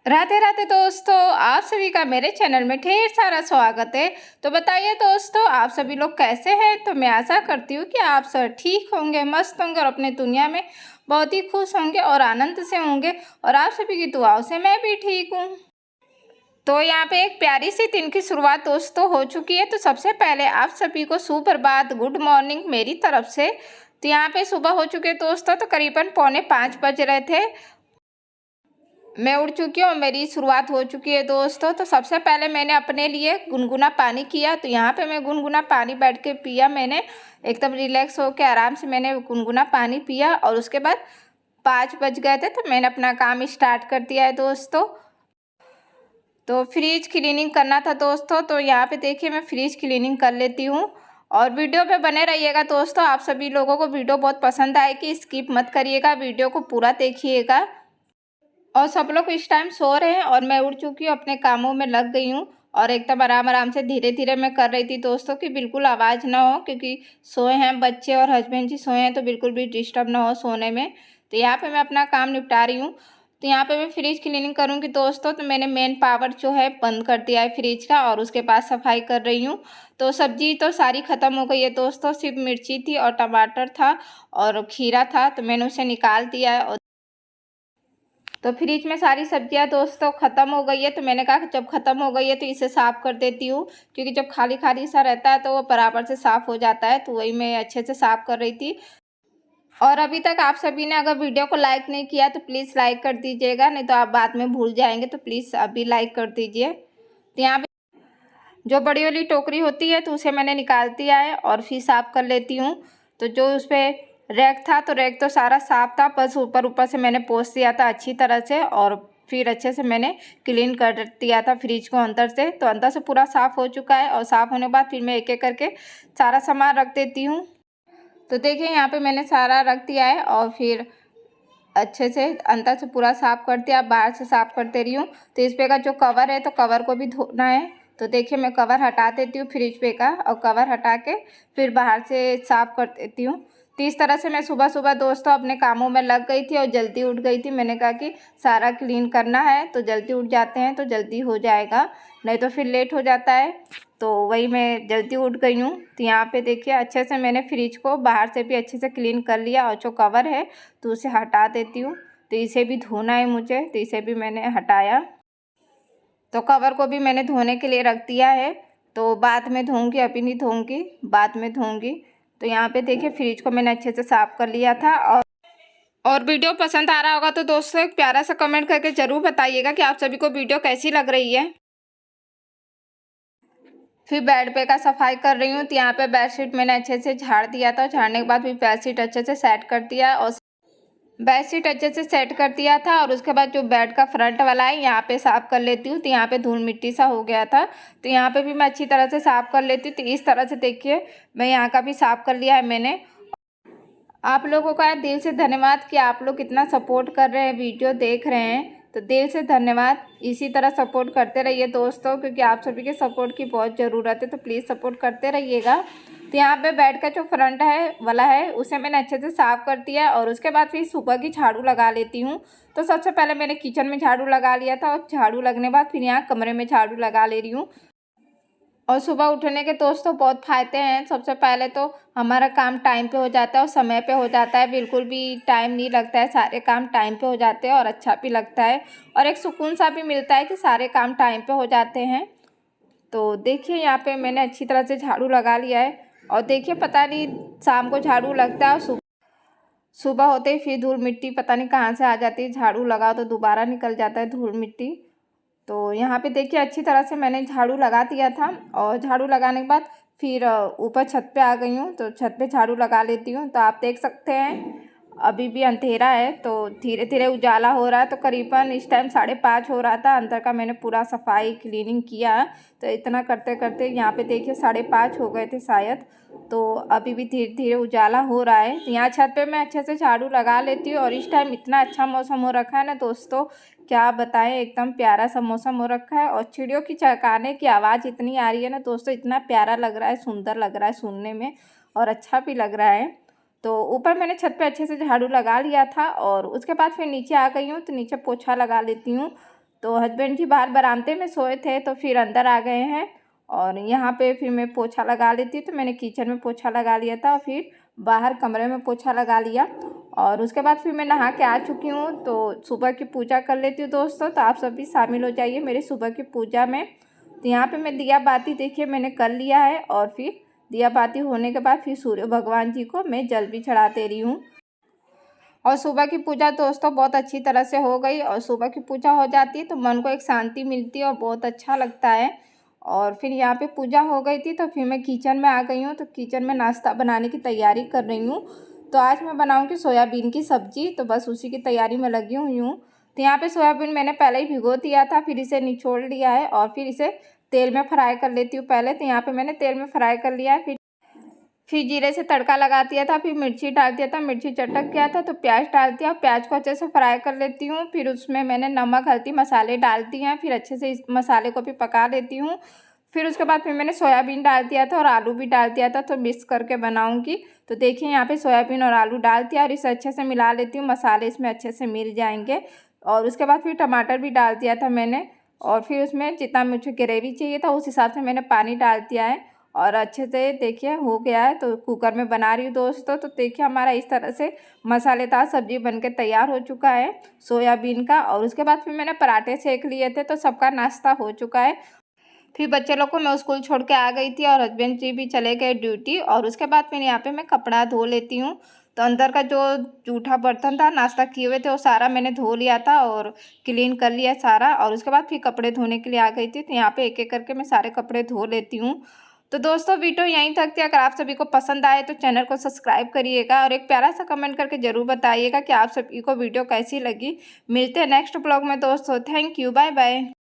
राधे राधे दोस्तों, आप सभी का मेरे चैनल में ढेर सारा स्वागत है। तो बताइए दोस्तों, आप सभी लोग कैसे हैं। तो मैं आशा करती हूँ कि आप सब ठीक होंगे, मस्त होंगे और अपने दुनिया में बहुत ही खुश होंगे और आनंद से होंगे। और आप सभी की दुआओं से मैं भी ठीक हूँ। तो यहाँ पे एक प्यारी सी दिन की शुरुआत दोस्तों हो चुकी है। तो सबसे पहले आप सभी को सुप्रभात, गुड मॉर्निंग मेरी तरफ से। तो यहाँ पे सुबह हो चुके हैं दोस्तों, तो करीबन 4:45 बज रहे थे। मैं उठ चुकी हूँ और मेरी शुरुआत हो चुकी है दोस्तों। तो सबसे पहले मैंने अपने लिए गुनगुना पानी किया। तो यहाँ पे मैं गुनगुना पानी बैठ के पिया। मैंने एकदम रिलैक्स होकर आराम से मैंने गुनगुना पानी पिया। और उसके बाद 5 बज गए थे, तो मैंने अपना काम स्टार्ट कर दिया है दोस्तों। तो फ्रिज क्लीनिंग करना था दोस्तों। तो यहाँ पे देखिए मैं फ्रिज क्लीनिंग कर लेती हूँ। और वीडियो पे बने रहिएगा दोस्तों। आप सभी लोगों को वीडियो बहुत पसंद आएगी, स्किप मत करिएगा, वीडियो को पूरा देखिएगा। और सब लोग इस टाइम सो रहे हैं और मैं उठ चुकी हूँ, अपने कामों में लग गई हूँ। और एकदम आराम आराम से धीरे धीरे मैं कर रही थी दोस्तों कि बिल्कुल आवाज़ ना हो, क्योंकि सोए हैं बच्चे और हस्बैंड जी सोए हैं, तो बिल्कुल भी डिस्टर्ब ना हो सोने में। तो यहाँ पे मैं अपना काम निपटा रही हूँ। तो यहाँ पे मैं फ्रिज क्लीनिंग करूँगी दोस्तों। तो मैंने मेन पावर जो है बंद कर दिया है फ्रिज का, और उसके बाद सफाई कर रही हूँ। तो सब्जी तो सारी ख़त्म हो गई है दोस्तों, सिर्फ मिर्ची थी और टमाटर था और खीरा था, तो मैंने उसे निकाल दिया है। तो फ्रिज में सारी सब्जियां दोस्तों ख़त्म हो गई है। तो मैंने कहा कि जब ख़त्म हो गई है तो इसे साफ़ कर देती हूँ, क्योंकि जब खाली खाली सा रहता है तो वो बराबर से साफ़ हो जाता है। तो वही मैं अच्छे से साफ़ कर रही थी। और अभी तक आप सभी ने अगर वीडियो को लाइक नहीं किया तो प्लीज़ लाइक कर दीजिएगा, नहीं तो आप बाद में भूल जाएंगे। तो प्लीज़ अभी लाइक कर दीजिए। तो यहाँ पे जो बड़ी वाली टोकरी होती है तो उसे मैंने निकाल दिया है और फिर साफ़ कर लेती हूँ। तो जो उस पर रैक था, तो रैक तो सारा साफ़ था, बस ऊपर ऊपर से मैंने पोंछ दिया था अच्छी तरह से। और फिर अच्छे से मैंने क्लीन कर दिया था फ्रिज को अंदर से। तो अंदर से पूरा साफ़ हो चुका है। और साफ़ होने के बाद फिर मैं एक एक करके सारा सामान रख देती हूँ। तो देखिए यहाँ पे मैंने सारा रख दिया है और फिर अच्छे से अंदर से पूरा साफ़ कर दिया, बाहर से साफ़ करते रही हूँ। तो इस पे का जो कवर है तो कवर को भी धोना है। तो देखिए मैं कवर हटा देती हूँ फ्रिज पे का, और कवर हटा के फिर बाहर से साफ़ कर देती हूँ। तो इस तरह से मैं सुबह सुबह दोस्तों अपने कामों में लग गई थी और जल्दी उठ गई थी। मैंने कहा कि सारा क्लीन करना है तो जल्दी उठ जाते हैं तो जल्दी हो जाएगा, नहीं तो फिर लेट हो जाता है। तो वही मैं जल्दी उठ गई हूँ। तो यहाँ पे देखिए अच्छे से मैंने फ्रिज को बाहर से भी अच्छे से क्लीन कर लिया, और जो कवर है तो उसे हटा देती हूँ। तो इसे भी धोना है मुझे, तो इसे भी मैंने हटाया। तो कवर को भी मैंने धोने के लिए रख दिया है। तो बाद में धोऊंगी, अभी नहीं धोऊंगी, बाद में धोऊंगी। तो यहाँ पे देखिए फ्रिज को मैंने अच्छे से साफ़ कर लिया था। और वीडियो पसंद आ रहा होगा तो दोस्तों एक प्यारा सा कमेंट करके ज़रूर बताइएगा कि आप सभी को वीडियो कैसी लग रही है। फिर बेड पे का सफाई कर रही हूँ। तो यहाँ पे बेडशीट मैंने अच्छे से झाड़ दिया था, झाड़ने के बाद फिर बेडशीट अच्छे से सेट कर दिया। और बेडशीट अच्छे से सेट कर दिया था। और उसके बाद जो बेड का फ्रंट वाला है यहाँ पे साफ़ कर लेती हूँ। तो यहाँ पे धूल मिट्टी सा हो गया था, तो यहाँ पे भी मैं अच्छी तरह से साफ़ कर लेती हूँ। तो इस तरह से देखिए मैं यहाँ का भी साफ़ कर लिया है मैंने। आप लोगों का दिल से धन्यवाद कि आप लोग कितना सपोर्ट कर रहे हैं, वीडियो देख रहे हैं। तो दिल से धन्यवाद, इसी तरह सपोर्ट करते रहिए दोस्तों, क्योंकि आप सभी के सपोर्ट की बहुत ज़रूरत है। तो प्लीज़ सपोर्ट करते रहिएगा। तो यहाँ पे बेड का जो फ्रंट है वाला है उसे मैंने अच्छे से साफ़ कर दिया। और उसके बाद फिर सुबह की झाड़ू लगा लेती हूँ। तो सबसे पहले मैंने किचन में झाड़ू लगा लिया था, और झाड़ू लगने के बाद फिर यहाँ कमरे में झाड़ू लगा ले रही हूँ। और सुबह उठने के दोस्तों बहुत फ़ायदे हैं। सबसे पहले तो हमारा काम टाइम पे हो जाता है और समय पे हो जाता है, बिल्कुल भी टाइम नहीं लगता है, सारे काम टाइम पे हो जाते हैं और अच्छा भी लगता है। और एक सुकून सा भी मिलता है कि सारे काम टाइम पे हो जाते हैं। तो देखिए यहाँ पे मैंने अच्छी तरह से झाड़ू लगा लिया है। और देखिए पता नहीं शाम को झाड़ू लगता है और सुबह होते ही फिर धूल मिट्टी पता नहीं कहाँ से आ जाती है, झाड़ू लगाओ तो दोबारा निकल जाता है धूल मिट्टी। तो यहाँ पे देखिए अच्छी तरह से मैंने झाड़ू लगा दिया था। और झाड़ू लगाने के बाद फिर ऊपर छत पे आ गई हूँ। तो छत पे झाड़ू लगा लेती हूँ। तो आप देख सकते हैं अभी भी अंधेरा है, तो धीरे धीरे उजाला हो रहा है। तो करीबन इस टाइम 5:30 हो रहा था। अंदर का मैंने पूरा सफाई क्लीनिंग किया। तो इतना करते करते यहाँ पे देखिए 5:30 हो गए थे शायद। तो अभी भी धीरे धीरे उजाला हो रहा है। तो यहाँ छत पे मैं अच्छे से झाड़ू लगा लेती हूँ। और इस टाइम इतना अच्छा मौसम हो रखा है ना दोस्तों, क्या बताएं, एकदम प्यारा सा मौसम हो रखा है। और चिड़ियों की चहकाने की आवाज़ इतनी आ रही है ना दोस्तों, इतना प्यारा लग रहा है, सुंदर लग रहा है सुनने में, और अच्छा भी लग रहा है। तो ऊपर मैंने छत पे अच्छे से झाड़ू लगा लिया था। और उसके बाद फिर नीचे आ गई हूँ। तो नीचे पोछा लगा लेती हूँ। तो हस्बैंड जी बाहर बरामदे में सोए थे तो फिर अंदर आ गए हैं। और यहाँ पे फिर मैं पोछा लगा लेती, तो मैंने किचन में पोछा लगा लिया था और फिर बाहर कमरे में पोछा लगा लिया। और उसके बाद फिर मैं नहा के आ चुकी हूँ, तो सुबह की पूजा कर लेती हूँ दोस्तों। तो आप सभी शामिल हो जाइए मेरी सुबह की पूजा में। तो यहाँ पे मैं दिया बाती देखिए मैंने कर लिया है, और फिर दिया बाती होने के बाद फिर सूर्य भगवान जी को मैं जल भी चढ़ा दे रही हूँ। और सुबह की पूजा दोस्तों बहुत अच्छी तरह से हो गई, और सुबह की पूजा हो जाती है तो मन को एक शांति मिलती है और बहुत अच्छा लगता है। और फिर यहाँ पे पूजा हो गई थी तो फिर मैं किचन में आ गई हूँ। तो किचन में नाश्ता बनाने की तैयारी कर रही हूँ। तो आज मैं बनाऊँगी सोयाबीन की सब्ज़ी, तो बस उसी की तैयारी में लगी हुई हूँ। तो यहाँ पे सोयाबीन मैंने पहले ही भिगो दिया था, फिर इसे निचोड़ लिया है और फिर इसे तेल में फ्राई कर लेती हूँ पहले। तो यहाँ पे मैंने तेल में फ्राई कर लिया है, फिर जीरे से तड़का लगा दिया था, फिर मिर्ची डाल दिया था, मिर्ची चटक गया था तो प्याज डाल दिया, प्याज को अच्छे से फ्राई कर लेती हूँ। फिर उसमें मैंने नमक हल्दी मसाले डाल दिए हैं, फिर अच्छे से इस मसाले को भी पका लेती हूँ। फिर उसके बाद फिर मैंने सोयाबीन डाल दिया था और आलू भी डाल दिया था, तो मिक्स करके बनाऊँगी। तो देखिए यहाँ पे सोयाबीन और आलू डाल दिया और इसे अच्छे से मिला लेती हूँ, मसाले इसमें अच्छे से मिल जाएंगे। और उसके बाद फिर टमाटर भी डाल दिया था मैंने, और फिर उसमें जितना मुझे ग्रेवी चाहिए था उस हिसाब से मैंने पानी डाल दिया है। और अच्छे से देखिए हो गया है। तो कुकर में बना रही हूँ दोस्तों। तो देखिए हमारा इस तरह से मसालेदार सब्ज़ी बनके तैयार हो चुका है सोयाबीन का। और उसके बाद फिर मैंने पराठे सेक लिए थे, तो सबका नाश्ता हो चुका है। फिर बच्चे लोग को मैं स्कूल छोड़ के आ गई थी और हस्बैंड जी भी चले गए ड्यूटी। और उसके बाद फिर यहाँ पे मैं कपड़ा धो लेती हूँ। तो अंदर का जो जूठा बर्तन था नाश्ता किए हुए थे वो सारा मैंने धो लिया था और क्लीन कर लिया सारा। और उसके बाद फिर कपड़े धोने के लिए आ गई थी। तो यहाँ पे एक एक करके मैं सारे कपड़े धो लेती हूँ। तो दोस्तों वीडियो यहीं तक थी। अगर आप सभी को पसंद आए तो चैनल को सब्सक्राइब करिएगा और एक प्यारा सा कमेंट करके ज़रूर बताइएगा कि आप सभी को वीडियो कैसी लगी। मिलते हैं नेक्स्ट ब्लॉग में दोस्तों। Thank you, bye bye.